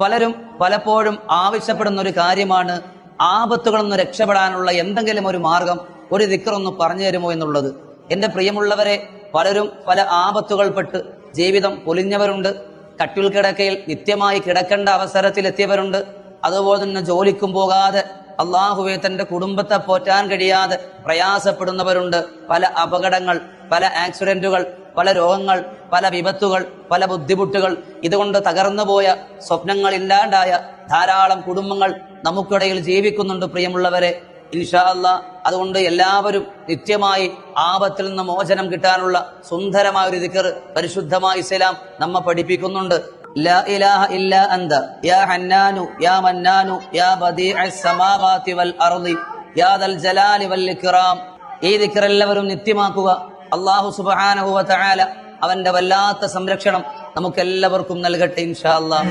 പലരും പലപ്പോഴും ആവശ്യപ്പെടുന്ന ഒരു കാര്യമാണ് ആപത്തുകളിൽ നിന്ന് രക്ഷപ്പെടാനുള്ള എന്തെങ്കിലും ഒരു മാർഗം, ഒരു ദിക്റൊന്ന് പറഞ്ഞു തരുമോ എന്നുള്ളത്. എന്റെ പ്രിയമുള്ളവരെ, പലരും പല ആപത്തുകൾപ്പെട്ട് ജീവിതം പൊലിഞ്ഞവരുണ്ട്. കട്ടിൽ കിടക്കയിൽ നിത്യമായി കിടക്കേണ്ട അവസരത്തിലെത്തിയവരുണ്ട്. അതുപോലെ തന്നെ ജോലിക്കും പോകാതെ അള്ളാഹുവെ തന്റെ കുടുംബത്തെ പോറ്റാൻ കഴിയാതെ പ്രയാസപ്പെടുന്നവരുണ്ട്. പല അപകടങ്ങൾ, പല ആക്സിഡന്റുകൾ, പല രോഗങ്ങൾ, പല വിപത്തുകൾ, പല ബുദ്ധിമുട്ടുകൾ, ഇതുകൊണ്ട് തകർന്നുപോയ സ്വപ്നങ്ങൾ ഇല്ലാണ്ടായ ധാരാളം കുടുംബങ്ങൾ നമുക്കിടയിൽ ജീവിക്കുന്നുണ്ട് പ്രിയമുള്ളവരെ. ഇൻഷാ അല്ലാഹ് അതുകൊണ്ട് എല്ലാവരും നിത്യമായി ആപത്തിൽ നിന്ന് മോചനം കിട്ടാനുള്ള സുന്ദരമായ ഒരു ദിക്ർ പരിശുദ്ധമായ ഇസ്ലാം നമ്മെ പഠിപ്പിക്കുന്നുണ്ട്. ലാ ഇലാഹ ഇല്ലാ അന്ത യാ ഹന്നാനു യാ മന്നാനു യാ ബദീഅസ് സമാവാതി വൽ അർളി യാ ദൽ ജലാലി വൽ ഇക്റാം. ഈ ദിക്ർ എല്ലാവരും നിത്യമാക്കുക. അല്ലാഹു സുബ്ഹാനഹു വ തആല അവന്റെ വല്ലാത്ത സംരക്ഷണം നമുക്കെല്ലാവർക്കും നൽകട്ടെ ഇൻഷാ അല്ലാഹ്.